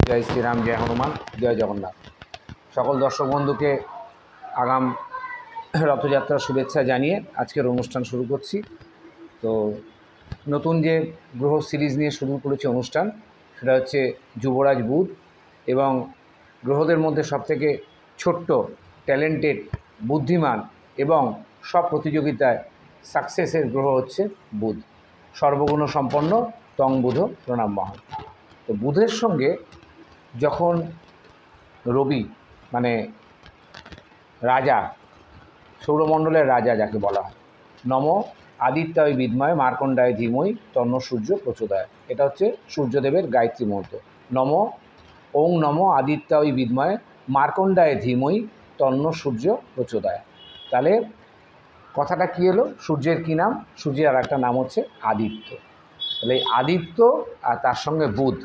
जय श्रीराम, जय हनुमान, जय जगन्नाथ। सकल दर्शक बंधु के आगाम रथयात्रा शुभेच्छा जानिए आजकेर अनुष्ठान शुरू करছি। तो नतून जे ग्रह सिरिज निये शुरू करेছি अनुष्ठान সেটা হচ্ছে যুবরাজ বুধ এবং গ্রহদের মধ্যে সবথেকে ছোট্ট ট্যালেন্টেড বুদ্ধিমান এবং সব প্রতিযোগিতায় সাকসেসের গ্রহ হচ্ছে বুধ। সর্বগুণ সম্পন্ন তং বুধ প্রণাম মহান। তো বুধের সঙ্গে যখন রবি মানে রাজা, সৌরমণ্ডলের রাজা যাকে বলা হয়, নম আদিত্যায় বিদ্ময় মার্কণ্ডায় ধীমহি তন্ন সূর্য প্রচোদয়াৎ, এটা হচ্ছে সূর্যদেবের গায়ত্রী মন্ত্র। নম ওং নম আদিত্যায় বিদ্ময় মার্কণ্ডায় ধীমহি তন্ন সূর্য প্রচোদয়াৎ। তাহলে কথাটা কী এলো? সূর্যের কী নাম? সূর্যের আর একটা নাম হচ্ছে আদিত্য। তাহলে এই আদিত্য আর তার সঙ্গে বুধ,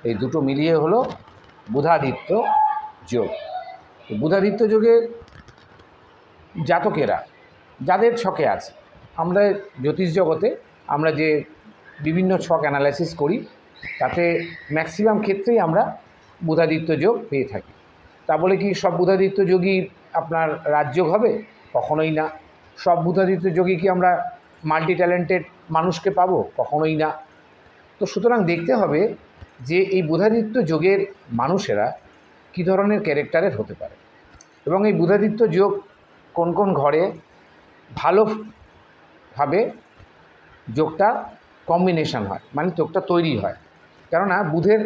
এই দুটো মিলিয়ে হলো বুধাদিত্য যোগ। বুধাদিত্য যোগের জাতকেরা যাদের ছকে আছে, আমরা জ্যোতিষ জগতে আমরা যে বিভিন্ন ছক অ্যানালাইসিস করি তাতে ম্যাক্সিমাম ক্ষেত্রেই আমরা বুধাদিত্য যোগ পেয়ে থাকি। তা বলে কি সব বুধাদিত্য যোগী আপনার রাজযোগ হবে? কখনোই না। সব বুধাদিত্য যোগী কি আমরা মাল্টি ট্যালেন্টেড মানুষকে পাবো? কখনোই না। তো সুতরাং দেখতে হবে যে এই বুধাদিত্য যোগের মানুষেরা কী ধরনের ক্যারেক্টারের হতে পারে এবং এই বুধাদিত্য যোগ কোন কোন ঘরে ভালোভাবে যোগটা কম্বিনেশন হয়, মানে যোগটা তৈরি হয়। কেননা বুধের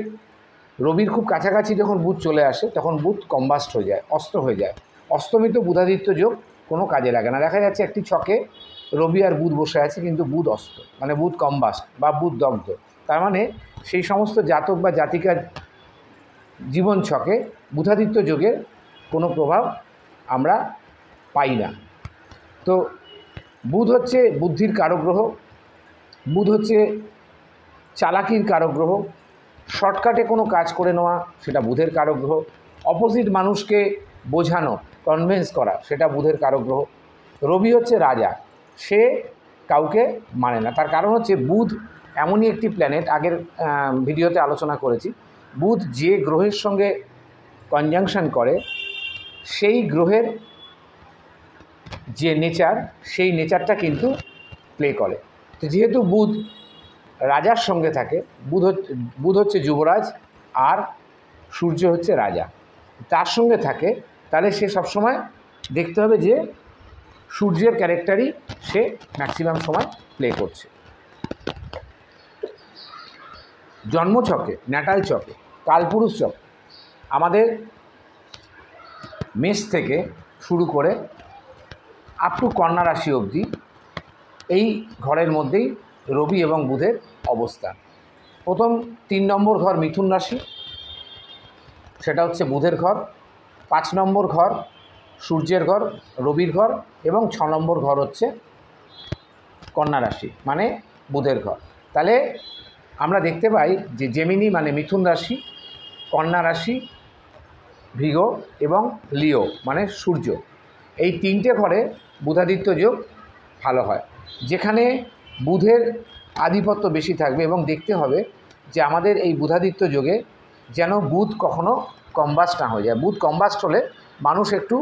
রবির খুব কাছাকাছি যখন বুধ চলে আসে তখন বুধ কম্বাস্ট হয়ে যায়, অস্ত হয়ে যায়। অস্তমিত বুধাদিত্য যোগ কোনো কাজে লাগে না। দেখা যাচ্ছে একটি ছকে রবি আর বুধ বসে আছে কিন্তু বুধ অস্ত, মানে বুধ কম্বাস্ট বা বুধ দগ্ধ। তার মানে সেই সমস্ত জাতক বা জাতিকার জীবন ছকে বুধাদিত্য যোগের কোনো প্রভাব আমরা পাই না। তো বুধ হচ্ছে বুদ্ধির কারক গ্রহ, বুধ হচ্ছে চালাকির কারক গ্রহ, শর্টকাটে কোনো কাজ করে নেওয়া সেটা বুধের কারক গ্রহ, অপোজিট মানুষকে বোঝানো, কনভিন্স করা সেটা বুধের কারক গ্রহ। রবি হচ্ছে রাজা, সে কাউকে মানে না। তার কারণ হচ্ছে বুধ এমনই একটি প্ল্যানেট, আগের ভিডিওতে আলোচনা করেছি, বুধ যে গ্রহের সঙ্গে কনজাংশন করে সেই গ্রহের যে নেচার, সেই নেচারটা কিন্তু প্লে করে। তো যেহেতু বুধ রাজার সঙ্গে থাকে, বুধ হচ্ছে যুবরাজ আর সূর্য হচ্ছে রাজা, তার সঙ্গে থাকে, তাহলে সে সবসময় দেখতে হবে যে সূর্যের ক্যারেক্টারই সে ম্যাক্সিমাম সময় প্লে করছে। জন্মছকে, ন্যাটাল চকে, কালপুরুষ চক আমাদের মেষ থেকে শুরু করে আপ টু কন্যা রাশি অবধি এই ঘরের মধ্যেই রবি এবং বুধের অবস্থান। প্রথম 3 নম্বর ঘর মিথুন রাশি, সেটা হচ্ছে বুধের ঘর। 5 নম্বর ঘর সূর্যের ঘর, রবির ঘর, এবং 6 নম্বর ঘর হচ্ছে কন্যা রাশি মানে বুধের ঘর। তাহলে আমরা দেখতে পাই যে জেমিনি মানে মিথুন রাশি, কন্যা রাশি, ভৃগ এবং লিও মানে সূর্য, এই 3টে ঘরে বুধাদিত্য যোগ ভালো হয়, যেখানে বুধের আধিপত্য বেশি থাকবে। এবং দেখতে হবে যে আমাদের এই বুধাদিত্য যোগে যেন বুধ কখনো কম্বাস্ট না হয়ে যায়। বুধ কম্বাস্ট হলে মানুষ একটু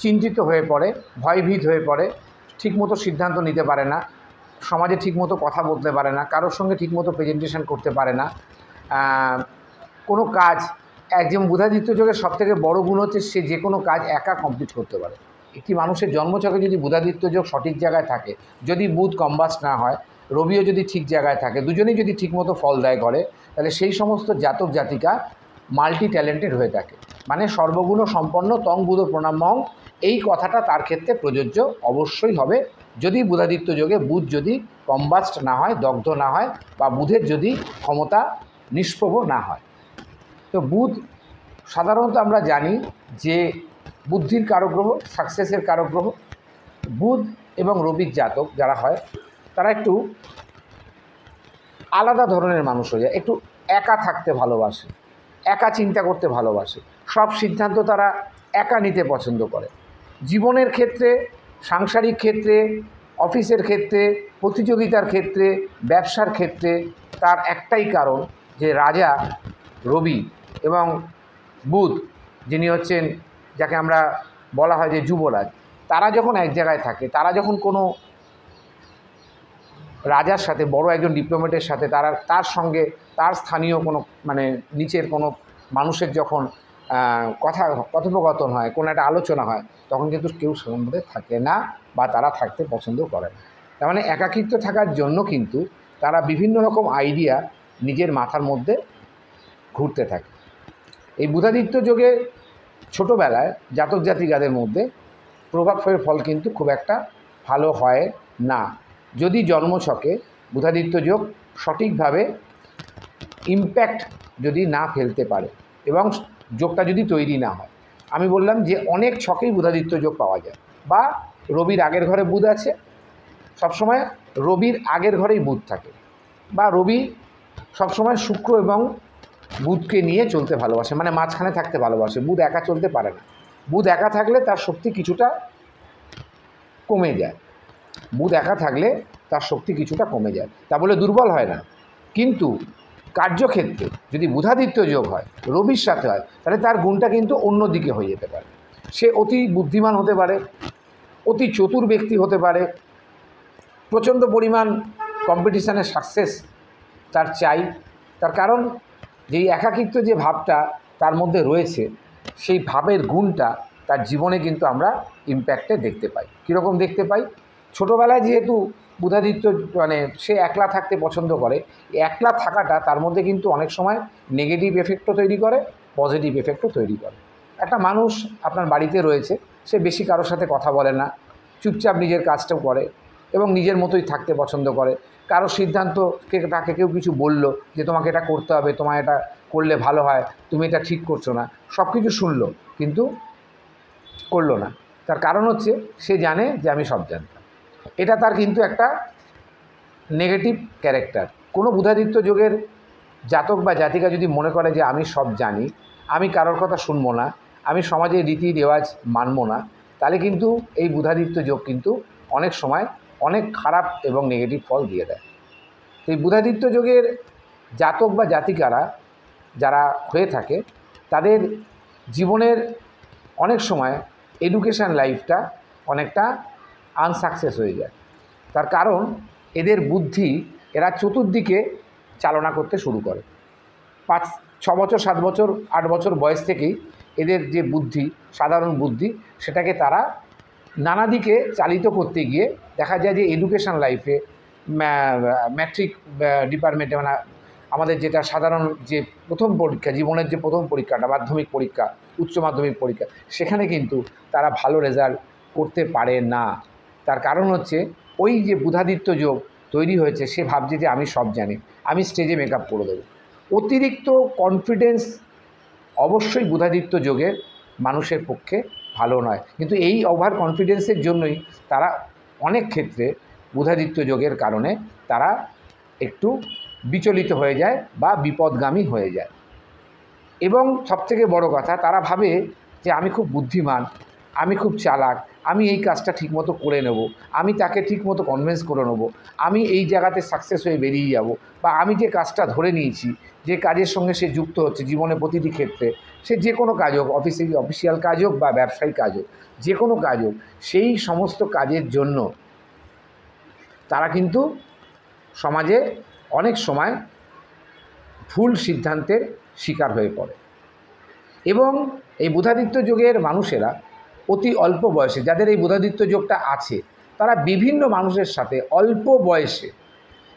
চিন্তিত হয়ে পড়ে, ভয়ভীত হয়ে পড়ে, ঠিকমতো সিদ্ধান্ত নিতে পারে না, সমাজে ঠিকমতো কথা বলতে পারে না, কারোর সঙ্গে ঠিকমতো প্রেজেন্টেশন করতে পারে না, কোনো কাজ। একজন বুধাদিত্য যোগের সবথেকে বড় গুণ হচ্ছে সে যে কোনো কাজ একা কমপ্লিট করতে পারে। একটি মানুষের জন্মছকে যদি বুধাদিত্য যোগ সঠিক জায়গায় থাকে, যদি বুধ কম্বাস্ট না হয়, রবিও যদি ঠিক জায়গায় থাকে, দুজনেই যদি ঠিকমতো ফল দেয় করে, তাহলে সেই সমস্ত জাতক জাতিকা মাল্টি ট্যালেন্টেড হয়ে থাকে, মানে সর্বগুণ সম্পন্ন তং বুধ প্রণামং। এই কথাটা তার ক্ষেত্রে প্রযোজ্য অবশ্যই হবে যদি বুধাদিত্য যোগে বুধ যদি কম্বাস্ট না হয়, দগ্ধ না হয়, বা বুধের যদি ক্ষমতা নিষ্প্রভ না হয়। তো বুধ সাধারণত আমরা জানি যে বুদ্ধির কারক গ্রহ, সাকসেসের কারক গ্রহ। বুধ এবং রবির জাতক যারা হয় তারা একটু আলাদা ধরনের মানুষ হয়ে যায়, একটু একা থাকতে ভালোবাসে, একা চিন্তা করতে ভালোবাসে, সব সিদ্ধান্ত তারা একা নিতে পছন্দ করে। জীবনের ক্ষেত্রে, সাংসারিক ক্ষেত্রে, অফিসের ক্ষেত্রে, প্রতিযোগিতার ক্ষেত্রে, ব্যবসার ক্ষেত্রে তার একটাই কারণ যে রাজা রবি এবং বুধ, যিনি হচ্ছেন যাকে আমরা বলা হয় যে যুবরাজ, তারা যখন এক জায়গায় থাকে, তারা যখন কোনো রাজার সাথে, বড় একজন ডিপ্লোম্যাটের সাথে, তার সঙ্গে তার স্থানীয় কোনো মানে নিচের কোনো মানুষের যখন কথোপকথন হয়, কোনো একটা আলোচনা হয়, তখন কিন্তু কেউ সেখান মধ্যে থাকে না বা তারা থাকতে পছন্দ করে না। তার মানে একাকিত্ব থাকার জন্য কিন্তু তারা বিভিন্ন রকম আইডিয়া নিজের মাথার মধ্যে ঘুরতে থাকে। এই বুধাদিত্য যোগে ছোটোবেলায় জাতক জাতিকাদের মধ্যে প্রভাবের ফল কিন্তু খুব একটা ভালো হয় না, যদি জন্মছকে বুধাদিত্য যোগ সঠিকভাবে ইম্প্যাক্ট যদি না ফেলতে পারে এবং যোগটা যদি তৈরি না হয়। আমি বললাম যে অনেক ছকেই বুধাদিত্য যোগ পাওয়া যায়, বা রবির আগের ঘরে বুধ আছে, সবসময় রবির আগের ঘরেই বুধ থাকে, বা রবি সবসময় শুক্র এবং বুধকে নিয়ে চলতে ভালোবাসে, মানে মাঝখানে থাকতে ভালোবাসে, বুধ একা চলতে পারে না। বুধ একা থাকলে তার শক্তি কিছুটা কমে যায়, বুধ একা থাকলে তার শক্তি কিছুটা কমে যায়, তা বলে দুর্বল হয় না। কিন্তু কার্যক্ষেত্রে যদি বুধাদিত্য যোগ হয়, রবির সাথে হয়, তাহলে তার গুণটা কিন্তু অন্য দিকে হয়ে যেতে পারে। সে অতি বুদ্ধিমান হতে পারে, অতি চতুর ব্যক্তি হতে পারে, প্রচণ্ড পরিমাণ কম্পিটিশানে সাকসেস তার চাই। তার কারণ যেই একাকিত্ব যে ভাবটা তার মধ্যে রয়েছে, সেই ভাবের গুণটা তার জীবনে কিন্তু আমরা ইম্প্যাক্টে দেখতে পাই। কীরকম দেখতে পাই? ছোটোবেলায় যেহেতু বুধাদিত্য মানে সে একলা থাকতে পছন্দ করে, একলা থাকাটা তার মধ্যে কিন্তু অনেক সময় নেগেটিভ এফেক্টও তৈরি করে, পজিটিভ এফেক্টও তৈরি করে। একটা মানুষ আপনার বাড়িতে রয়েছে, সে বেশি কারোর সাথে কথা বলে না, চুপচাপ নিজের কাজটাও করে এবং নিজের মতোই থাকতে পছন্দ করে। কারো সিদ্ধান্ত তাকে কেউ কিছু বলল যে তোমাকে এটা করতে হবে, তোমার এটা করলে ভালো হয়, তুমি এটা ঠিক করছো না, সব কিছু শুনলো কিন্তু করলো না। তার কারণ হচ্ছে সে জানে যে আমি সব জানতাম। এটা তার কিন্তু একটা নেগেটিভ ক্যারেক্টার। কোনো বুধাদিত্য যোগের জাতক বা জাতিকা যদি মনে করে যে আমি সব জানি, আমি কারোর কথা শুনবো না, আমি সমাজের রীতি রেওয়াজ মানব না, তাহলে কিন্তু এই বুধাদিত্য যোগ কিন্তু অনেক সময় অনেক খারাপ এবং নেগেটিভ ফল দিয়ে দেয়। তো এই বুধাদিত্য যোগের জাতক বা জাতিকারা যারা হয়ে থাকে, তাদের জীবনের অনেক সময় এডুকেশান লাইফটা অনেকটা আনসাকসেস হয়ে যায়। তার কারণ এদের বুদ্ধি এরা চতুর্দিকে চালনা করতে শুরু করে। 5-6 বছর, 7 বছর, 8 বছর বয়স থেকেই এদের যে বুদ্ধি, সাধারণ বুদ্ধি, সেটাকে তারা নানা দিকে চালিত করতে গিয়ে দেখা যায় যে এডুকেশান লাইফে ম্যাট্রিক ডিপার্টমেন্টে, মানে আমাদের যেটা সাধারণ যে প্রথম পরীক্ষা, জীবনের যে প্রথম পরীক্ষাটা, মাধ্যমিক পরীক্ষা, উচ্চ মাধ্যমিক পরীক্ষা, সেখানে কিন্তু তারা ভালো রেজাল্ট করতে পারে না। তার কারণ হচ্ছে ওই যে বুধাদিত্য যোগ তৈরি হয়েছে, সে ভাবছে যে আমি সব জানি, আমি স্টেজে মেকআপ করে দেবো। অতিরিক্ত কনফিডেন্স অবশ্যই বুধাদিত্য যোগের মানুষের পক্ষে ভালো নয়, কিন্তু এই ওভার কনফিডেন্সের জন্যই তারা অনেক ক্ষেত্রে বুধাদিত্য যোগের কারণে তারা একটু বিচলিত হয়ে যায় বা বিপদগামী হয়ে যায়। এবং সবথেকে বড় কথা, তারা ভাবে যে আমি খুব বুদ্ধিমান, আমি খুব চালাক, আমি এই কাজটা ঠিকমতো করে নেব, আমি তাকে ঠিকমতো কনভিন্স করে নেব, আমি এই জায়গাতে সাকসেস হয়ে বেরিয়ে যাব, বা আমি যে কাজটা ধরে নিয়েছি, যে কাজের সঙ্গে সে যুক্ত হচ্ছে জীবনে প্রতিটি ক্ষেত্রে, সে যে কোনো কাজ হোক, অফিসিয়াল কাজ হোক বা ব্যবসায়িক কাজ হোক, যে কোনো কাজ হোক, সেই সমস্ত কাজের জন্য তারা কিন্তু সমাজে অনেক সময় ভুল সিদ্ধান্তের শিকার হয়ে পড়ে। এবং এই বুধাদিত্য যোগের মানুষেরা অতি অল্প বয়সে, যাদের এই বুধাদিত্য যোগটা আছে, তারা বিভিন্ন মানুষের সাথে অল্প বয়সে,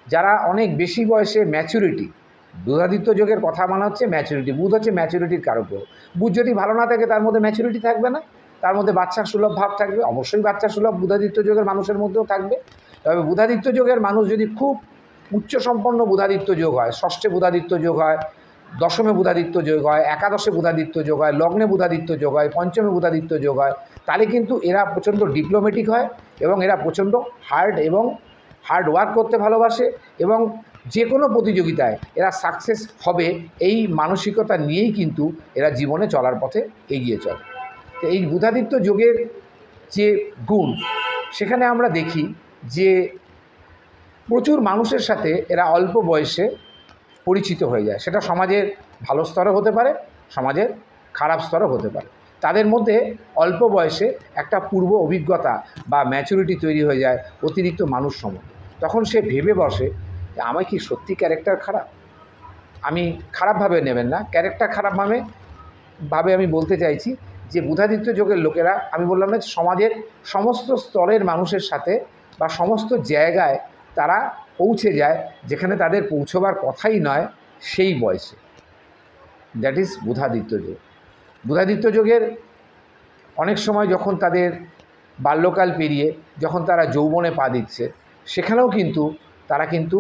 যারা অনেক বেশি বয়সে ম্যাচুরিটি, বুধাদিত্য যোগের কথা মানে হচ্ছে ম্যাচুরিটি। বুধ হচ্ছে ম্যাচুরিটির কারক গ্রহ। বুধ যদি ভালো না থাকে, তার মধ্যে ম্যাচুরিটি থাকবে না, তার মধ্যে বাচ্চা সুলভ ভাব থাকবে। অবশ্যই বাচ্চা সুলভ বুধাদিত্য যোগের মানুষের মধ্যেও থাকবে। তবে বুধাদিত্য যোগের মানুষ যদি খুব উচ্চ সম্পন্ন বুধাদিত্য যোগ হয়, ষষ্ঠে বুধাদিত্য যোগ হয়, দশমে বুধাদিত্য যোগ হয়, একাদশে বুধাদিত্য যোগ হয়, লগ্নে বুধাদিত্য যোগ হয়, পঞ্চমে বুধাদিত্য যোগ হয়, তাহলে কিন্তু এরা প্রচণ্ড ডিপ্লোম্যাটিক হয় এবং এরা প্রচণ্ড হার্ড ওয়ার্ক করতে ভালোবাসে এবং যে কোনো প্রতিযোগিতায় এরা সাকসেস হবে, এই মানসিকতা নিয়েই কিন্তু এরা জীবনে চলার পথে এগিয়ে চলে। তো এই বুধাদিত্য যোগের যে গুণ, সেখানে আমরা দেখি যে প্রচুর মানুষের সাথে এরা অল্প বয়সে পরিচিত হয়ে যায়। সেটা সমাজের ভালো স্তরে হতে পারে, সমাজের খারাপ স্তরে হতে পারে। তাদের মধ্যে অল্প বয়সে একটা পূর্ব অভিজ্ঞতা বা ম্যাচুরিটি তৈরি হয়ে যায় অতিরিক্ত মানুষ সম্বন্ধে। তখন সে ভেবে বসে যে আমার কি সত্যি ক্যারেক্টার খারাপ। আমি খারাপভাবে নেবেন না, ক্যারেক্টার খারাপ ভাবে আমি বলতে চাইছি যে বুধাদিত্য যোগের লোকেরা, আমি বললাম না, সমাজের সমস্ত স্তরের মানুষের সাথে বা সমস্ত জায়গায় তারা পৌঁছে যায় যেখানে তাদের পৌঁছবার কথাই নয় সেই বয়সে। দ্যাট ইজ বুধাদিত্য যোগ। বুধাদিত্য যোগের অনেক সময় যখন তাদের বাল্যকাল পেরিয়ে যখন তারা যৌবনে পা দিচ্ছে, সেখানেও কিন্তু তারা কিন্তু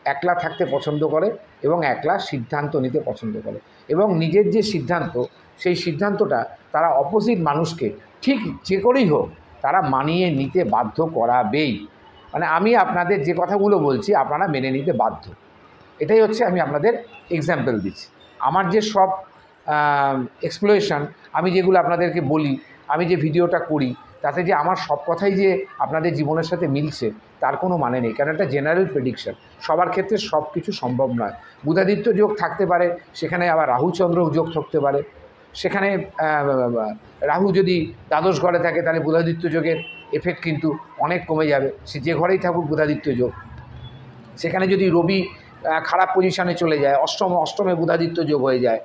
একলা থাকতে পছন্দ করে এবং একলা সিদ্ধান্ত নিতে পছন্দ করে, এবং নিজের যে সিদ্ধান্ত সেই সিদ্ধান্তটা তারা অপোজিট মানুষকে ঠিক যে করেই হোক তারা মানিয়ে নিতে বাধ্য করাবেই। মানে আমি আপনাদের যে কথাগুলো বলছি আপনারা মেনে নিতে বাধ্য। এটাই হচ্ছে, আমি আপনাদের এক্সাম্পল দিচ্ছি। আমার যে সব এক্সপ্লোরেশন আমি যেগুলো আপনাদেরকে বলি, আমি যে ভিডিওটা করি, তাতে যে আমার সব কথাই যে আপনাদের জীবনের সাথে মিলছে তার কোনো মানে নেই, কারণ এটা জেনারেল প্রেডিকশন। সবার ক্ষেত্রে সব কিছু সম্ভব নয়। বুধাদিত্য যোগ থাকতে পারে, সেখানে আবার রাহুচন্দ্র যোগ থাকতে পারে। সেখানে রাহু যদি দ্বাদশ ঘরে থাকে তাহলে বুধাদিত্য যোগের এফেক্ট কিন্তু অনেক কমে যাবে, সে যে ঘরেই থাকুক বুধাদিত্য যোগ। সেখানে যদি রবি খারাপ পজিশনে চলে যায়, অষ্টমে বুধাদিত্য যোগ হয়ে যায়,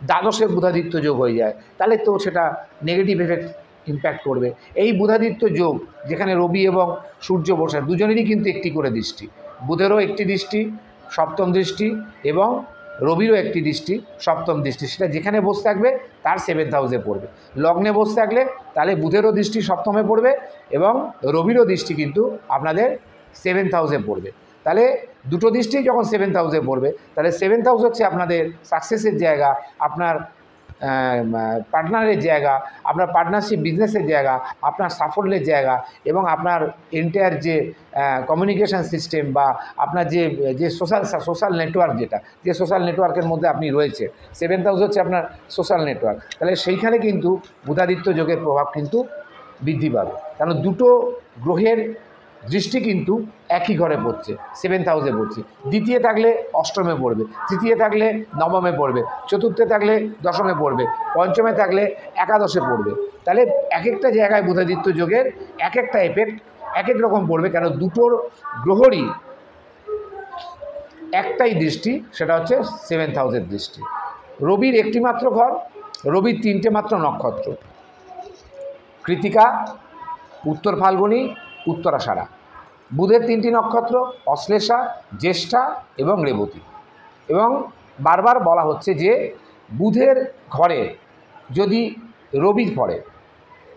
দ্বাদশে বুধাদিত্য যোগ হয়ে যায়, তাহলে তো সেটা নেগেটিভ এফেক্ট ইম্প্যাক্ট করবে। এই বুধাদিত্য যোগ যেখানে রবি এবং সূর্য বসে, দুজনেরই কিন্তু একটি করে দৃষ্টি, বুধেরও একটি দৃষ্টি সপ্তম দৃষ্টি এবং রবিরও একটি দৃষ্টি সপ্তম দৃষ্টি, সেটা যেখানে বসে থাকবে তার 7th হাউসে পড়বে। লগ্নে বসে থাকলে তাহলে বুধেরও দৃষ্টি সপ্তমে পড়বে এবং রবিরও দৃষ্টি কিন্তু আপনাদের 7th হাউসে পড়বে। তাহলে দুটো দৃষ্টি যখন 7th হাউসে পড়বে, তাহলে 7th হাউস হচ্ছে আপনাদের সাকসেসের জায়গা, আপনার পার্টনারের জায়গা, আপনার পার্টনারশিপ বিজনেসের জায়গা, আপনার সাফল্যের জায়গা, এবং আপনার এন্টায়ার যে কমিউনিকেশান সিস্টেম বা আপনার যে সোশ্যাল নেটওয়ার্ক, যে সোশ্যাল নেটওয়ার্কের মধ্যে আপনি রয়েছে, 7th হাউস হচ্ছে আপনার সোশ্যাল নেটওয়ার্ক। তাহলে সেইখানে কিন্তু বুধাদিত্য যোগের প্রভাব কিন্তু বৃদ্ধি পাবে, কারণ দুটো গ্রহের দৃষ্টি কিন্তু একই ঘরে পড়ছে, 7th হাউসে পড়ছে। দ্বিতীয় থাকলে অষ্টমে পড়বে, তৃতীয় থাকলে নবমে পড়বে, চতুর্থে থাকলে দশমে পড়বে, পঞ্চমে থাকলে একাদশে পড়বে। তাহলে এক একটা জায়গায় বুধাদিত্য যোগের এক একটা এফেক্ট এক এক রকম পড়বে, কেন দুটোর গ্রহরই একটাই দৃষ্টি, সেটা হচ্ছে 7th হাউসের দৃষ্টি। রবির একটি মাত্র ঘর, রবির 3টে মাত্র নক্ষত্র, কৃতিকা, উত্তর ফাল্গুনী, উত্তরাষাঢ়া। বুধের 3টি নক্ষত্র অশ্লেষা, জ্যেষ্ঠা এবং রেবতী। এবং বারবার বলা হচ্ছে যে বুধের ঘরে যদি রবি পড়ে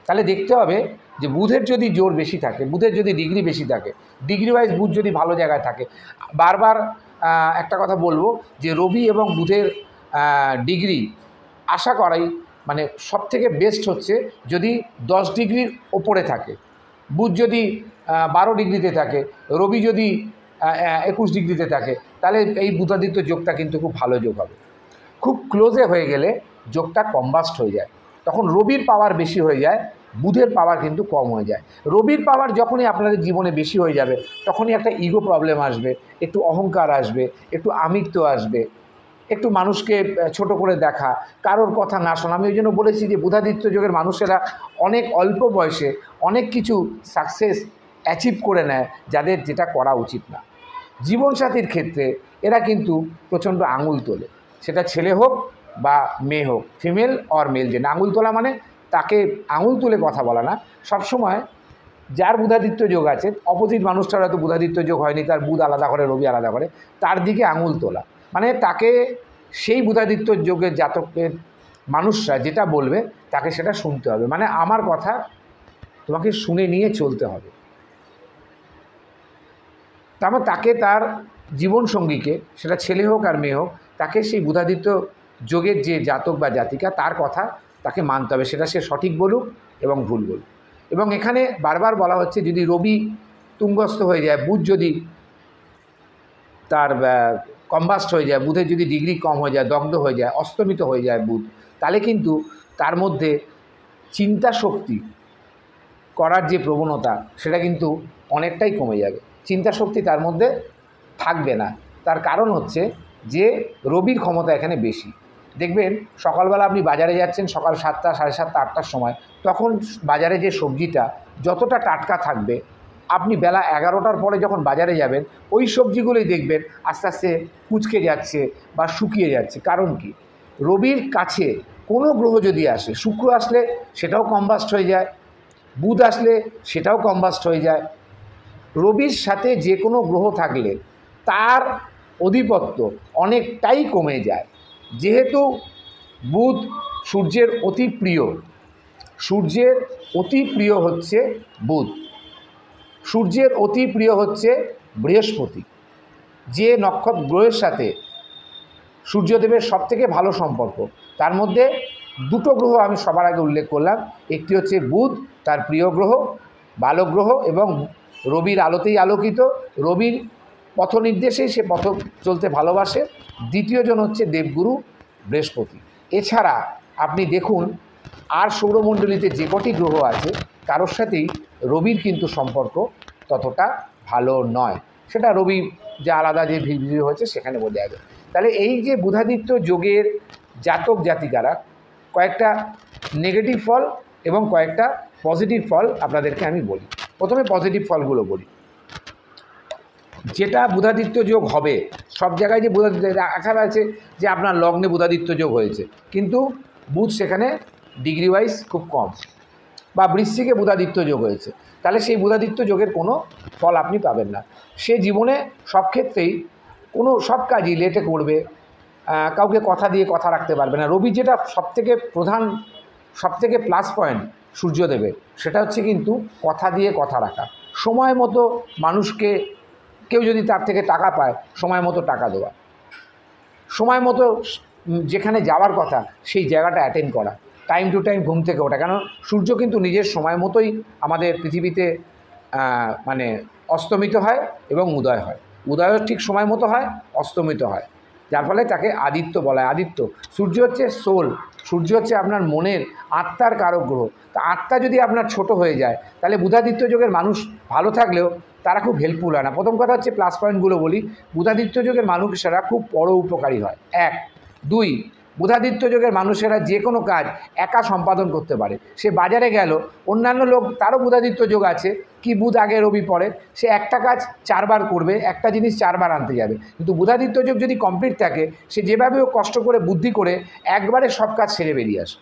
তাহলে দেখতে হবে যে বুধের যদি জোর বেশি থাকে, বুধের যদি ডিগ্রি বেশি থাকে, ডিগ্রি ওয়াইজ বুধ যদি ভালো জায়গায় থাকে, বারবার একটা কথা বলবো যে রবি এবং বুধের ডিগ্রি আশা করাই মানে সবথেকে বেস্ট হচ্ছে যদি 10 ডিগ্রির ওপরে থাকে। বুধ যদি 12 ডিগ্রিতে থাকে, রবি যদি 21 ডিগ্রিতে থাকে, তাহলে এই বুধাদিত্য যোগটা কিন্তু খুব ভালো যোগ হবে। খুব ক্লোজে হয়ে গেলে যোগটা কম্বাস্ট হয়ে যায়, তখন রবির পাওয়ার বেশি হয়ে যায়, বুধের পাওয়ার কিন্তু কম হয়ে যায়। রবির পাওয়ার যখনই আপনাদের জীবনে বেশি হয়ে যাবে তখনই একটা ইগো প্রবলেম আসবে, একটু অহংকার আসবে, একটু আমিত্ব আসবে, একটু মানুষকে ছোট করে দেখা, কারোর কথা না শোনা। আমি ওই জন্য বলেছি যে বুধাদিত্য যোগের মানুষেরা অনেক অল্প বয়সে অনেক কিছু সাকসেস অ্যাচিভ করে নেয়, যাদের যেটা করা উচিত না। জীবনসাথীর ক্ষেত্রে এরা কিন্তু প্রচণ্ড আঙুল তোলে, সেটা ছেলে হোক বা মেয়ে হোক, ফিমেল অর মেল। যে আঙুল তোলা মানে তাকে আঙুল তুলে কথা বলা না, সবসময় যার বুধাদিত্য যোগ আছে, অপোজিট মানুষটার হয়তো বুধাদিত্য যোগ হয়নি, তার বুধ আলাদা করে রবি আলাদা করে, তার দিকে আঙুল তোলা মানে তাকে সেই বুধাদিত্য যোগের জাতকের মানুষরা যেটা বলবে তাকে সেটা শুনতে হবে, মানে আমার কথা তোমাকে শুনে নিয়ে চলতে হবে। তারপর তাকে তার জীবনসঙ্গীকে, সেটা ছেলে হোক আর মেয়ে হোক, তাকে সেই বুধাদিত্য যোগের যে জাতক বা জাতিকা তার কথা তাকে মানতে হবে, সেটা সে সঠিক বলুক এবং ভুল বলুক। এবং এখানে বারবার বলা হচ্ছে যদি রবি তুঙ্গস্থ হয়ে যায়, বুধ যদি তার কম্বাস্ট হয়ে যায়, বুধের যদি ডিগ্রি কম হয়ে যায়, দগ্ধ হয়ে যায়, অস্তমিত হয়ে যায় বুধ, তাহলে কিন্তু তার মধ্যে চিন্তা শক্তি করার যে প্রবণতা সেটা কিন্তু অনেকটাই কমে যাবে, চিন্তা শক্তি তার মধ্যে থাকবে না। তার কারণ হচ্ছে যে রবির ক্ষমতা এখানে বেশি, দেখবেন সকালবেলা আপনি বাজারে যাচ্ছেন সকাল 7টা, 7:30, 8টার সময়, তখন বাজারে যে সবজিটা যতটা টাটকা থাকবে, আপনি বেলা 11টার পরে যখন বাজারে যাবেন ওই সবজিগুলোই দেখবেন আস্তে আস্তে কুঁচকে যাচ্ছে বা শুকিয়ে যাচ্ছে। কারণ কি? রবির কাছে কোনো গ্রহ যদি আসে, শুক্র আসলে সেটাও কম্বাস্ট হয়ে যায়, বুধ আসলে সেটাও কম্বাস্ট হয়ে যায়। রবির সাথে যে কোনো গ্রহ থাকলে তার আধিপত্য অনেকটাই কমে যায়। যেহেতু বুধ সূর্যের অতি প্রিয়, সূর্যের অতি প্রিয় হচ্ছে বুধ, সূর্যের অতি প্রিয় হচ্ছে বৃহস্পতি। যে নক্ষত্র গ্রহের সাথে সূর্যদেবের সবথেকে ভালো সম্পর্ক, তার মধ্যে দুটো গ্রহ আমি সবার আগে উল্লেখ করলাম। একটি হচ্ছে বুধ, তার প্রিয় গ্রহ, বালক গ্রহ, এবং রবির আলোতেই আলোকিত, রবির পথ নির্দেশেই সে পথ চলতে ভালোবাসে। দ্বিতীয়জন হচ্ছে দেবগুরু বৃহস্পতি। এছাড়া আপনি দেখুন আর সৌরমণ্ডলীতে যে কটি গ্রহ আছে কারোর সাথেই রবির কিন্তু সম্পর্ক ততটা ভালো নয়। সেটা রবি যে আলাদা যে ভিড় হয়েছে সেখানে বোঝা যাবে। তাহলে এই যে বুধাদিত্য যোগের জাতক জাতিকারা কয়েকটা নেগেটিভ ফল এবং কয়েকটা পজিটিভ ফল আপনাদেরকে আমি বলি। প্রথমে পজিটিভ ফলগুলো বলি। যেটা বুধাদিত্য যোগ হবে, সব জায়গায় যে বুধাদিত্য আশা আছে যে আপনার লগ্নে বুধাদিত্য যোগ হয়েছে, কিন্তু বুধ সেখানে ডিগ্রি ওয়াইজ খুব কম, বা বৃশ্চিকে বুধাদিত্য যোগ হয়েছে, তাহলে সেই বুধাদিত্য যোগের কোনো ফল আপনি পাবেন না। সে জীবনে সব ক্ষেত্রেই সব কাজই লেটে করবে, কাউকে কথা দিয়ে কথা রাখতে পারবে না। রবি যেটা সবথেকে প্রধান, সবথেকে প্লাস পয়েন্ট সূর্যদেবের, সেটা হচ্ছে কিন্তু কথা দিয়ে কথা রাখা। সময় মতো মানুষকে, কেউ যদি তার থেকে টাকা পায়, সময় মতো টাকা দেওয়া, সময় মতো যেখানে যাওয়ার কথা সেই জায়গাটা অ্যাটেন্ড করা, টাইম টু টাইম ঘুম থেকে ওঠা। কারণ সূর্য কিন্তু নিজের সময় মতোই আমাদের পৃথিবীতে মানে অস্তমিত হয় এবং উদয় হয়। উদয়ও ঠিক সময় মতো হয়, অস্তমিত হয়, যার ফলে তাকে আদিত্য বলা হয়। আদিত্য, সূর্য হচ্ছে সোল, সূর্য হচ্ছে আপনার মনের আত্মার কারক গ্রহ। তা আত্মা যদি আপনার ছোট হয়ে যায়, তাহলে বুধাদিত্য যোগের মানুষ ভালো থাকলেও তারা খুব হেল্পফুল হয় না। প্রথম কথা হচ্ছে প্লাস পয়েন্টগুলো বলি। বুধাদিত্য যোগের মানুষেরা খুব উপকারী হয়। 1, 2, বুধাদিত্য যোগের মানুষেরা যে কোনো কাজ একা সম্পাদন করতে পারে। সে বাজারে গেল, অন্যান্য লোক তারও বুধাদিত্য যোগ আছে, কি বুধ আগে রবি পরে, সে একটা কাজ 4 বার করবে, একটা জিনিস 4 বার আনতে যাবে। কিন্তু বুধাদিত্য যোগ যদি কমপ্লিট থাকে, সে যেভাবেও কষ্ট করে বুদ্ধি করে একবারে সব কাজ সেরে বেরিয়ে আসে।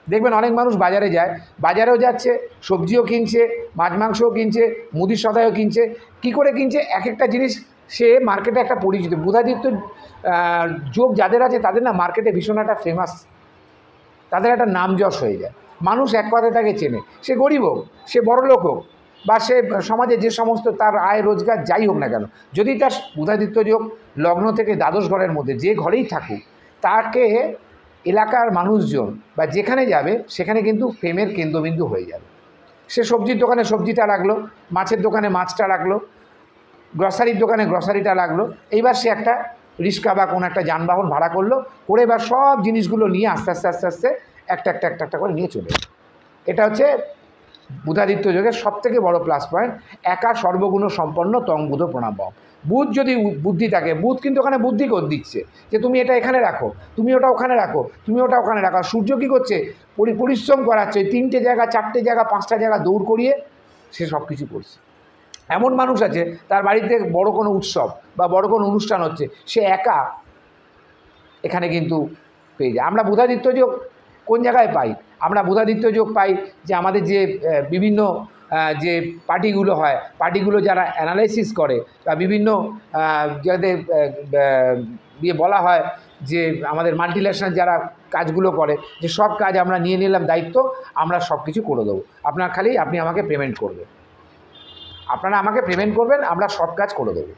দেখবেন অনেক মানুষ বাজারে যায়, বাজারেও যাচ্ছে, সবজিও কিনছে, মাছ মাংসও কিনছে, মুদির সদাইও কিনছে। কি করে কিনছে? এক একটা জিনিস সে মার্কেটে একটা পরিচিত। বুধাদিত্য যোগ যাদের আছে তাদের না মার্কেটে ভীষণ একটা ফেমাস, তাদের একটা নাম যশ হয়ে যায়। মানুষ এক কথায় তাকে চেনে, সে গরিব হোক, সে বড়লোক হোক, বা সে সমাজে যে সমস্ত তার আয় রোজগার যাই হোক না কেন, যদি তার বুধাদিত্য যোগ লগ্ন থেকে দ্বাদশ ঘরের মধ্যে যে ঘরেই থাকুক, তাকে এলাকার মানুষজন বা যেখানে যাবে সেখানে কিন্তু প্রেমের কেন্দ্রবিন্দু হয়ে যাবে। সে সবজির দোকানে সবজিটা রাখলো, মাছের দোকানে মাছটা রাখলো, গ্রসারির দোকানে গ্রসারিটা রাখলো। এইবার সে একটা রিক্সা বা কোনো একটা যানবাহন ভাড়া করলো, করে এবার সব জিনিসগুলো নিয়ে আস্তে আস্তে আস্তে আস্তে একটা করে নিয়ে চলে। এটা হচ্ছে বুধাদিত্য যোগের সবথেকে বড় প্লাস পয়েন্ট। একা সর্বগুণ সম্পন্ন তং বুধ প্রণাম। বুধ যদি বুদ্ধি থাকে, বুধ কিন্তু ওখানে বুদ্ধি করে দিচ্ছে যে তুমি এটা এখানে রাখো, তুমি ওটা ওখানে রাখো, তুমি ওটা ওখানে রাখো। সূর্য কী করছে? পরিশ্রম করাচ্ছে, 3টে জায়গা, 4টে জায়গা, 5টা জায়গা দৌড় করিয়ে সে সব কিছু করছে। এমন মানুষ আছে তার বাড়িতে বড় কোনো উৎসব বা বড় কোনো অনুষ্ঠান হচ্ছে, সে একা এখানে কিন্তু পেয়ে যায়। আমরা বুধাদিত্য যোগ কোন জায়গায় পাই? আমরা বুধাদিত্য যোগ পাই যে আমাদের যে বিভিন্ন যে পার্টিগুলো হয়, পার্টিগুলো যারা অ্যানালাইসিস করে বা বিভিন্ন যাদের বলা হয় যে আমাদের মাল্টিন্যাশনাল যারা কাজগুলো করে, যে সব কাজ আমরা নিয়ে নিলাম দায়িত্ব, আমরা সব কিছু করে দেবো, আপনার খালি আপনি আমাকে পেমেন্ট করবেন, আপনারা আমাকে পেমেন্ট করবেন, আমরা সব কাজ করে দেবো।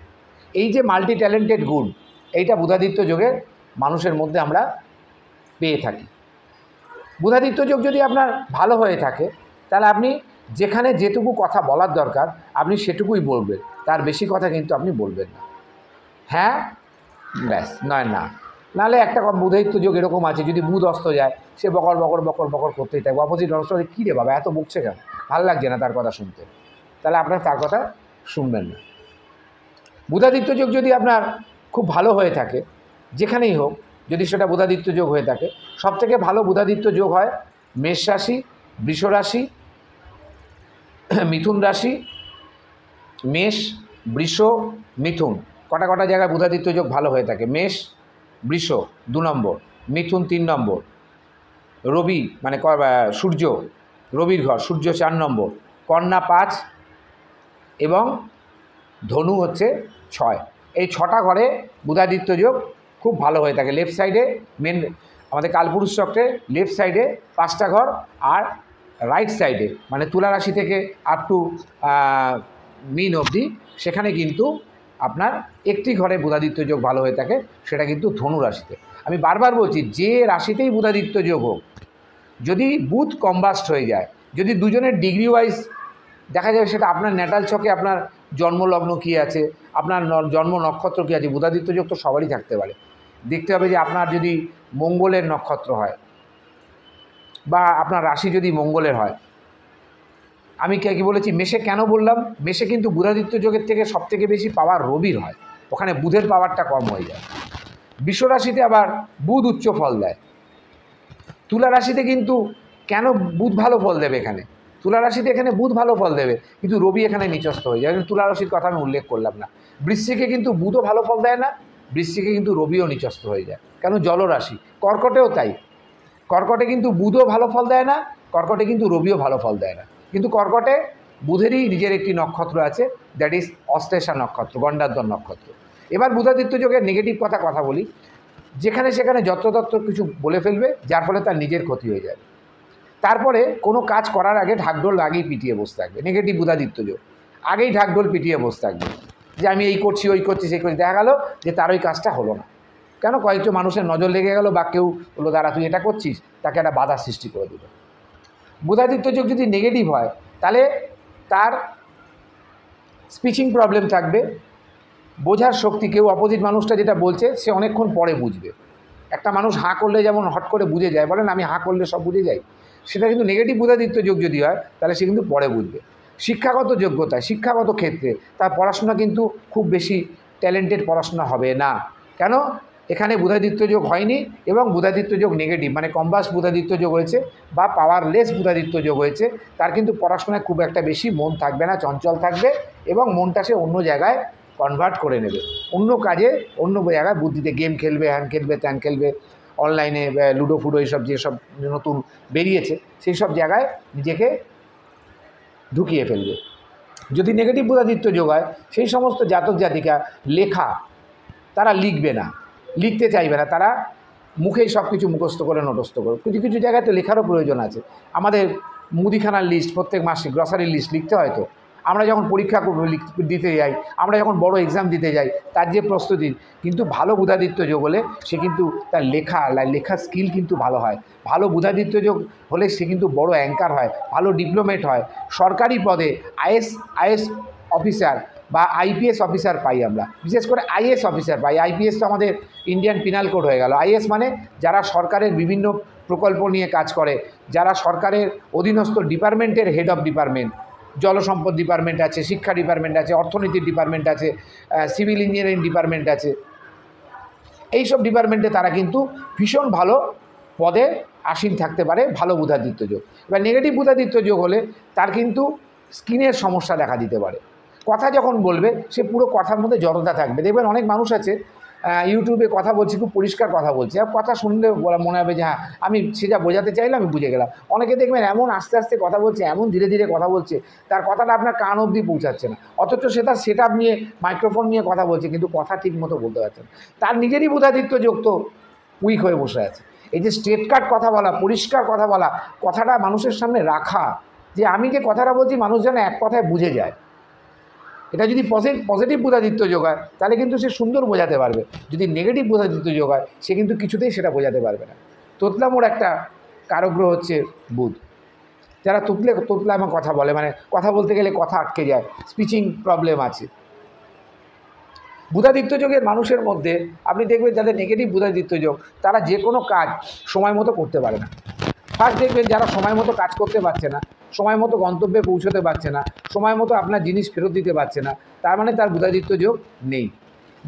এই যে মাল্টি ট্যালেন্টেড গুণ, এইটা বুধাদিত্য যোগের মানুষের মধ্যে আমরা পেয়ে থাকি। বুধাদিত্য যোগ যদি আপনার ভালো হয়ে থাকে, তাহলে আপনি যেখানে যেটুকু কথা বলার দরকার আপনি সেটুকুই বলবেন, তার বেশি কথা কিন্তু আপনি বলবেন না। হ্যাঁ, ব্যাস, নয় না। নাহলে একটা বুধাদিত্য যোগ এরকম আছে, যদি বুধ অস্ত যায়, সে বকর বকর বকর বকর করতেই থাকবে। অপোজিট অস্ত, কী রে বাবা এত বকছে কেন, ভালো লাগছে না তার কথা শুনতে, তাহলে আপনার তার কথা শুনবেন না। বুধাদিত্য যোগ যদি আপনার খুব ভালো হয়ে থাকে, যেখানেই হোক, যদি সেটা বুধাদিত্য যোগ হয়ে থাকে। সবথেকে ভালো বুধাদিত্য যোগ হয় মেষ রাশি, বৃষ রাশি, মিথুন রাশি, মেষ, বৃষ, মিথুন, কটা কটা জায়গায় বুধাদিত্য যোগ ভালো হয়ে থাকে। মেষ, বৃষ 2 নম্বর, মিথুন 3 নম্বর, রবি মানে সূর্য, রবির ঘর সূর্য 4 নম্বর, কন্যা 5 এবং ধনু হচ্ছে 6। এই 6টা ঘরে বুধাদিত্য যোগ খুব ভালো হয়ে থাকে। লেফট সাইডে মেন আমাদের কালপুরুষ চক্রে লেফট সাইডে 5টা ঘর, আর রাইট সাইডে মানে তুলা রাশি থেকে আপ টু মিন অবধি সেখানে কিন্তু আপনার একটি ঘরে বুধাদিত্য যোগ ভালো হয়ে থাকে, সেটা কিন্তু ধনু রাশিতে। আমি বারবার বলছি, যে রাশিতেই বুধাদিত্য যোগ হোক, যদি বুধ কম্বাস্ট হয়ে যায়, যদি দুজনের ডিগ্রি ওয়াইজ দেখা যাবে, সেটা আপনার ন্যাটাল ছকে আপনার জন্মলগ্ন কী আছে, আপনার জন্ম নক্ষত্র কী আছে, বুধাদিত্য যোগ তো সবারই থাকতে পারে। দেখতে হবে যে আপনার যদি মঙ্গলের নক্ষত্র হয় বা আপনার রাশি যদি মঙ্গলের হয়। আমি কি বলেছি মেষে কেন বললাম, মেষে কিন্তু বুধাদিত্য যোগের থেকে সবথেকে বেশি পাওয়ার রবির হয়, ওখানে বুধের পাওয়ারটা কম হয়ে যায়। বৃষ রাশিতে আবার বুধ উচ্চ ফল দেয়। তুলা রাশিতে কিন্তু কেন বুধ ভালো ফল দেবে, এখানে তুলা রাশিতে এখানে বুধ ভালো ফল দেবে, কিন্তু রবি এখানে নিচস্থ হয়ে যায়। তুলা রাশির কথা আমি উল্লেখ করলাম না। বৃশ্চিকে কিন্তু বুধও ভালো ফল দেয় না, বৃশ্চিকে কিন্তু রবিও নিচস্থ হয়ে যায়, কেন জলরাশি। কর্কটেও তাই, কর্কটে কিন্তু বুধও ভালো ফল দেয় না, কর্কটে কিন্তু রবিও ভালো ফল দেয় না। কিন্তু কর্কটে বুধেরই নিজের একটি নক্ষত্র আছে, দ্যাট ইজ অশ্লেষা নক্ষত্র, গণ্ডাধর নক্ষত্র। এবার বুধাদিত্য যোগের নেগেটিভ কথা বলি, যেখানে সেখানে যত্রতত্র কিছু বলে ফেলবে, যার ফলে তার নিজের ক্ষতি হয়ে যাবে। তারপরে কোনো কাজ করার আগে ঢাকঢোল আগেই পিটিয়ে বসে থাকবে, নেগেটিভ বুধাদিত্য যোগ আগেই ঢাকঢোল পিটিয়ে বসে থাকবে, যে আমি এই করছি ওই করছি সেই করছি। দেখা গেল যে তার ওই কাজটা হলো না, কেন কয়েকজন মানুষের নজর লেগে গেল, বা কেউ বললো দাঁড়া তুই এটা করছিস, তাকে একটা বাধা সৃষ্টি করে দিল। বুধাদিত্য যোগ যদি নেগেটিভ হয়, তাহলে তার স্পিচিং প্রবলেম থাকবে, বোঝার শক্তি, কেউ অপোজিট মানুষটা যেটা বলছে সে অনেকক্ষণ পরে বুঝবে। একটা মানুষ হাঁ করলে যেমন হট করে বুঝে যায়, বলেন আমি হাঁ করলে সব বুঝে যাই, সেটা কিন্তু নেগেটিভ বুধাদিত্য যোগ যদি হয়, তাহলে সে কিন্তু পরে বুঝবে। শিক্ষাগত যোগ্যতায়, শিক্ষাগত ক্ষেত্রে তার পড়াশোনা কিন্তু খুব বেশি ট্যালেন্টেড পড়াশোনা হবে না, কেন এখানে বুধাদিত্য যোগ হয়নি, এবং বুধাদিত্য যোগ নেগেটিভ মানে কম্বাস বুধাদিত্য যোগ হয়েছে বা পাওয়ারলেস বুধাদিত্য যোগ হয়েছে। তার কিন্তু পড়াশোনায় খুব একটা বেশি মন থাকবে না, চঞ্চল থাকবে, এবং মনটা সে অন্য জায়গায় কনভার্ট করে নেবে, অন্য কাজে অন্য জায়গায় বুদ্ধিতে গেম খেলবে, হ্যান খেলবে, ত্যান খেলবে, অনলাইনে লুডো ফুডো এইসব যেসব নতুন বেরিয়েছে সেই সব জায়গায় নিজেকে ঢুকিয়ে ফেলবে। যদি নেগেটিভ বুধাদিত্য যোগ হয়, সেই সমস্ত জাতক জাতিকা লেখা তারা লিখবে না, লিখতে চাইবে না, তারা মুখেই সব কিছু মুখস্থ করে নটস্থ করে। কিছু কিছু জায়গায় তো লেখারও প্রয়োজন আছে। আমাদের মুদিখানার লিস্ট প্রত্যেক মাসে, গ্রসারির লিস্ট লিখতে হয় তো। আমরা যখন পরীক্ষা দিতে যাই, আমরা যখন বড় এক্সাম দিতে যাই, তার যে প্রস্তুতি, কিন্তু ভালো বুধাদিত্য যোগ হলে সে কিন্তু তার লেখার স্কিল কিন্তু ভালো হয়। ভালো বুধাদিত্য যোগ হলে সে কিন্তু বড় অ্যাঙ্কার হয়, ভালো ডিপ্লোমেট হয়, সরকারি পদে আইএস অফিসার বা আইপিএস অফিসার পাই আমরা, বিশেষ করে আইএস অফিসার পাই। আইপিএস তো আমাদের ইন্ডিয়ান পিনাল কোড হয়ে গেল। আইএস মানে যারা সরকারের বিভিন্ন প্রকল্প নিয়ে কাজ করে, যারা সরকারের অধীনস্থ ডিপার্টমেন্টের হেড অফ ডিপার্টমেন্ট, জলসম্পদ ডিপার্টমেন্ট আছে, শিক্ষা ডিপার্টমেন্ট আছে, অর্থনীতির ডিপার্টমেন্ট আছে, সিভিল ইঞ্জিনিয়ারিং ডিপার্টমেন্ট আছে, এইসব ডিপার্টমেন্টে তারা কিন্তু ভীষণ ভালো পদে আসীন থাকতে পারে ভালো বুধাদিত্য যোগ। এবার নেগেটিভ বুধাদিত্য যোগ হলে তার কিন্তু স্কিনের সমস্যা দেখা দিতে পারে। কথা যখন বলবে সে পুরো কথার মধ্যে জড়তা থাকবে। দেখবেন অনেক মানুষ আছে ইউটিউবে কথা বলছি, খুব পরিষ্কার কথা বলছে, আর কথা শুনলে মনে হবে যে হ্যাঁ আমি সে যা বোঝাতে চাইলে আমি বুঝে গেলাম। অনেকে দেখবেন এমন আস্তে আস্তে কথা বলছে, এমন ধীরে ধীরে কথা বলছে, তার কথাটা আপনার কান অবধি পৌঁছাচ্ছে না, অথচ সে তার সেট আপ নিয়ে মাইক্রোফোন নিয়ে কথা বলছে, কিন্তু কথা ঠিক মতো বলতে পারছে না। তার নিজেরই বুধাদিত্য যোগ তো উইক হয়ে বসে আছে। এই যে স্ট্রেট কাট কথা বলা, পরিষ্কার কথা বলা, কথাটা মানুষের সামনে রাখা, যে আমি যে কথাটা বলছি মানুষ যেন এক কথায় বুঝে যায়, এটা যদি পজিটিভ বুধাদিত্য যোগ হয় তাহলে কিন্তু সে সুন্দর বোঝাতে পারবে। যদি নেগেটিভ বুধাদিত্য যোগ হয় সে কিন্তু কিছুতেই সেটা বোঝাতে পারবে না। তোতলামোর একটা কারগ্রহ হচ্ছে বুধ। যারা তোতলামো কথা বলে, মানে কথা বলতে গেলে কথা আটকে যায়, স্পিচিং প্রবলেম আছে। বুধাদিত্য যোগের মানুষের মধ্যে আপনি দেখবেন যাদের নেগেটিভ বুধাদিত্য যোগ, তারা যে কোনো কাজ সময় মতো করতে পারে না। ফার্স্ট দেখবেন যারা সময় মতো কাজ করতে পারছে না, সময় মতো গন্তব্যে পৌঁছতে পারছে না, সময় মতো আপনার জিনিস ফেরত দিতে পারছে না, তার মানে তার বুধাদিত্য যোগ নেই।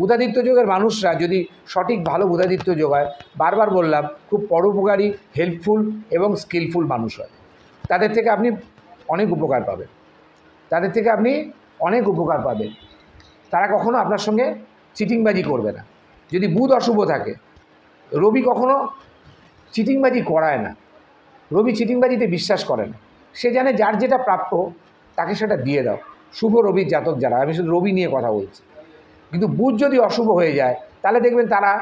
বুধাদিত্য যোগের মানুষরা যদি সঠিক ভালো বুধাদিত্য যোগ হয়, বারবার বললাম, খুব পরোপকারী, হেল্পফুল এবং স্কিলফুল মানুষ হয়। তাদের থেকে আপনি অনেক উপকার পাবেন, তাদের থেকে আপনি অনেক উপকার পাবেন। তারা কখনো আপনার সঙ্গে চিটিংবাজি করবে না। যদি বুধ অশুভ থাকে, রবি কখনো চিটিংবাজি করায় না। রবি চিটিংবাজিতে বিশ্বাস করে না। সে জানে যার যেটা প্রাপ্য তাকে সেটা দিয়ে দাও। শুভ রবির জাতক যারা, আমি শুধু রবি নিয়ে কথা বলছি। কিন্তু বুধ যদি অশুভ হয়ে যায়, তাহলে দেখবেন তারা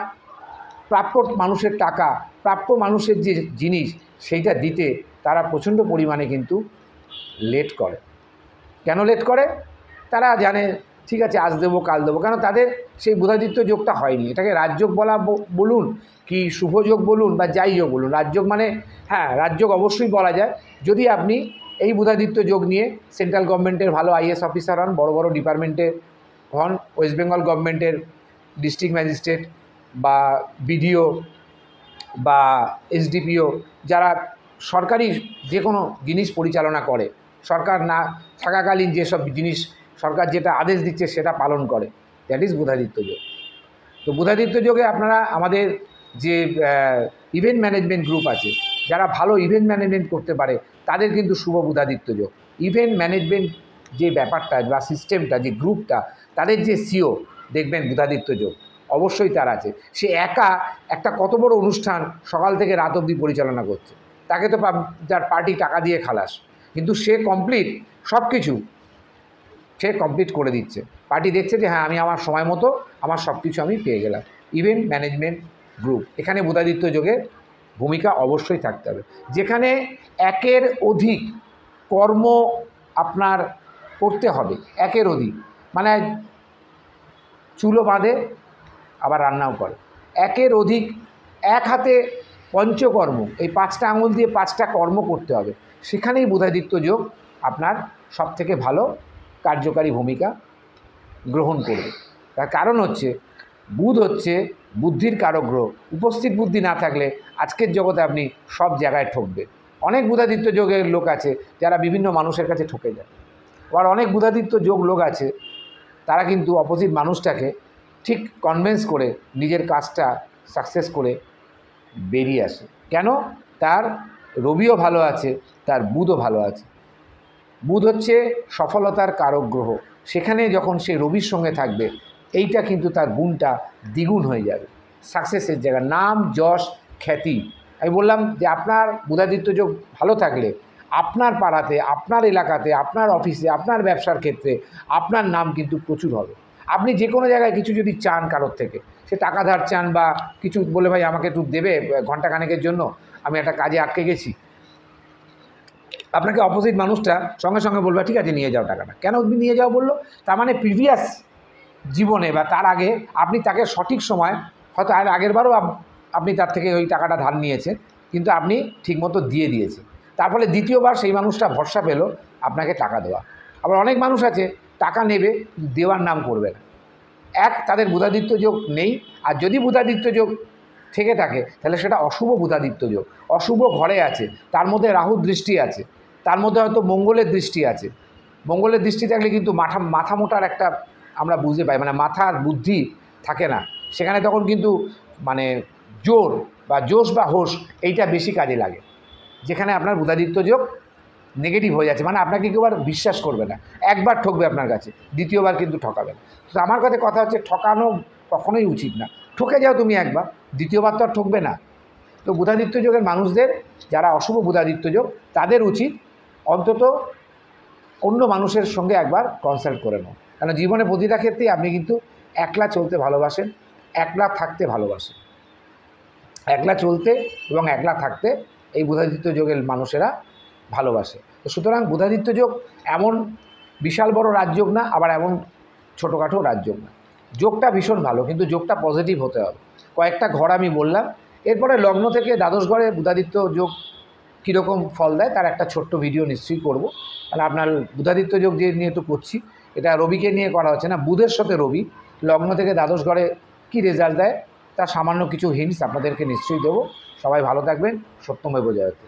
প্রাপ্য মানুষের টাকা, প্রাপ্য মানুষের যে জিনিস, সেইটা দিতে তারা প্রচণ্ড পরিমাণে কিন্তু লেট করে। কেন লেট করে? তারা জানে ঠিক আছে আজ দেবো কাল দেবো, কেন তাদের সেই বুধাদিত্য যোগটা হয়নি। এটাকে রাজযোগ বলা বলুন কি শুভযোগ বলুন বা যাই যোগ বলুন, রাজযোগ মানে হ্যাঁ রাজযোগ অবশ্যই বলা যায়। যদি আপনি এই বুধাদিত্য যোগ নিয়ে সেন্ট্রাল গভর্নমেন্টের ভালো আইএস অফিসার হন, বড় বড় ডিপার্টমেন্টে হন, ওয়েস্ট বেঙ্গল গভর্নমেন্টের ডিস্ট্রিক্ট ম্যাজিস্ট্রেট বা বিডিও বা এসডিপিও, যারা সরকারি যে কোনো জিনিস পরিচালনা করে, সরকার না থাকাকালীন যেসব জিনিস সরকার যেটা আদেশ দিচ্ছে সেটা পালন করে, দ্যাট ইজ বুধাদিত্য যোগ। তো বুধাদিত্য যোগে আপনারা আমাদের যে ইভেন্ট ম্যানেজমেন্ট গ্রুপ আছে, যারা ভালো ইভেন্ট ম্যানেজমেন্ট করতে পারে তাদের কিন্তু শুভ বুধাদিত্য যোগ। ইভেন্ট ম্যানেজমেন্ট যে ব্যাপারটা বা সিস্টেমটা, যে গ্রুপটা, তাদের যে সিও দেখবেন বুধাদিত্য যোগ অবশ্যই তার আছে। সে একা একটা কত বড় অনুষ্ঠান সকাল থেকে রাত অবধি পরিচালনা করছে, তাকে তো যার পার্টি টাকা দিয়ে খালাস, কিন্তু সে কমপ্লিট সব কিছু সে কমপ্লিট করে দিচ্ছে। পার্টি দেখছে যে হ্যাঁ আমি আমার সময় মতো আমার সব কিছু আমি পেয়ে গেলাম। ইভেন্ট ম্যানেজমেন্ট গ্রুপ, এখানে বুধাদিত্য যোগের ভূমিকা অবশ্যই থাকতে হবে। যেখানে একের অধিক কর্ম আপনার করতে হবে, একের অধিক মানে চুলো বাঁধে আবার রান্নাও করে, একের অধিক, এক হাতে পঞ্চকর্ম, এই 5টা আঙুল দিয়ে 5টা কর্ম করতে হবে, সেখানেই বুধাদিত্য যোগ আপনার সবথেকে ভালো কার্যকারী ভূমিকা গ্রহণ করবে। তার কারণ হচ্ছে বুধ হচ্ছে বুদ্ধির কারক গ্রহ। উপস্থিত বুদ্ধি না থাকলে আজকের জগতে আপনি সব জায়গায় ঠকবে। অনেক বুধাদিত্য যোগের লোক আছে যারা বিভিন্ন মানুষের কাছে ঠকে যায়, আবার অনেক বুধাদিত্য যোগ লোক আছে তারা কিন্তু অপোজিট মানুষটাকে ঠিক কনভিন্স করে নিজের কাজটা সাকসেস করে বেরিয়ে আসে। কেন? তার রবিও ভালো আছে, তার বুধও ভালো আছে। বুধ হচ্ছে সফলতার কারক গ্রহ, সেখানে যখন সে রবির সঙ্গে থাকবে এইটা কিন্তু তার গুণটা দ্বিগুণ হয়ে যাবে। সাকসেসের জায়গা, নাম যশ খ্যাতি। আমি বললাম যে আপনার বুধাদিত্য যোগ ভালো থাকলে আপনার পাড়াতে, আপনার এলাকাতে, আপনার অফিসে, আপনার ব্যবসার ক্ষেত্রে আপনার নাম কিন্তু প্রচুর হবে। আপনি যে কোনো জায়গায় কিছু যদি চান কারোর থেকে, সে টাকা ধার চান বা কিছু বলে ভাই আমাকে একটু দেবে ঘন্টাখানেকের জন্য, আমি একটা কাজে আটকে গেছি, আপনাকে অপোজিট মানুষটা সঙ্গে সঙ্গে বলবে ঠিক আছে নিয়ে যাও টাকাটা। কেন নিয়ে যাও বললো? তার মানে প্রিভিয়াস জীবনে বা তার আগে আপনি তাকে সঠিক সময়, হয়তো আগের বারও আপনি তার থেকে ওই টাকাটা ধার নিয়েছেন, কিন্তু আপনি ঠিকমতো দিয়ে দিয়েছেন, তার ফলে দ্বিতীয়বার সেই মানুষটা ভরসা পেল আপনাকে টাকা দেওয়া। আবার অনেক মানুষ আছে টাকা নেবে, দেওয়ার নাম করবে না। তাদের বুধাদিত্য যোগ নেই, আর যদি বুধাদিত্য যোগ থেকে থাকে তাহলে সেটা অশুভ বুধাদিত্য যোগ, অশুভ ঘরে আছে, তার মধ্যে রাহুর দৃষ্টি আছে, তার মধ্যে হয়তো মঙ্গলের দৃষ্টি আছে। মঙ্গলের দৃষ্টি থাকলে কিন্তু মাথা মোটার একটা আমরা বুঝতে পাই, মানে মাথার বুদ্ধি থাকে না সেখানে, তখন কিন্তু মানে জোর বা জোশ বা হোশ এইটা বেশি কাজে লাগে। যেখানে আপনার বুধাদিত্য যোগ নেগেটিভ হয়ে যাচ্ছে, মানে আপনাকে কেউ আর বিশ্বাস করবে না, একবার ঠকবে আপনার কাছে, দ্বিতীয়বার কিন্তু ঠকাবে না। তো আমার কাছে কথা হচ্ছে ঠকানো কখনোই উচিত না। ঠকে যাও তুমি একবার, দ্বিতীয়বার তো আর ঠকবে না। তো বুধাদিত্য যোগের মানুষদের, যারা অশুভ বুধাদিত্য যোগ, তাদের উচিত অন্তত অন্য মানুষের সঙ্গে একবার কনসাল্ট করে নাও। কারণ জীবনে প্রতিটা ক্ষেত্রেই আপনি কিন্তু একলা চলতে ভালোবাসেন, একলা থাকতে ভালোবাসেন। একলা চলতে এবং একলা থাকতে এই বুধাদিত্য যোগের মানুষেরা ভালোবাসে। তো সুতরাং বুধাদিত্য যোগ এমন বিশাল বড় রাজযোগ না, আবার এমন ছোটোখাটো রাজযোগ না। যোগটা ভীষণ ভালো, কিন্তু যোগটা পজিটিভ হতে হবে। কয়েকটা ঘর আমি বললাম, এরপরে লগ্ন থেকে দ্বাদশ ঘরে বুধাদিত্য যোগ কীরকম ফল দেয় তার একটা ছোট্ট ভিডিও নিশ্চয়ই করব। তাহলে আপনার বুধাদিত্য যোগ যে নিয়ে তো করছি, এটা রবিকে নিয়ে করা হচ্ছে না, বুধের সাথে রবি লগ্ন থেকে দ্বাদশ ঘরে কী রেজাল্ট দেয় তার সামান্য কিছু হিন্টস আপনাদেরকে নিশ্চয়ই দেবো। সবাই ভালো থাকবেন, সত্যমেব জয়তে।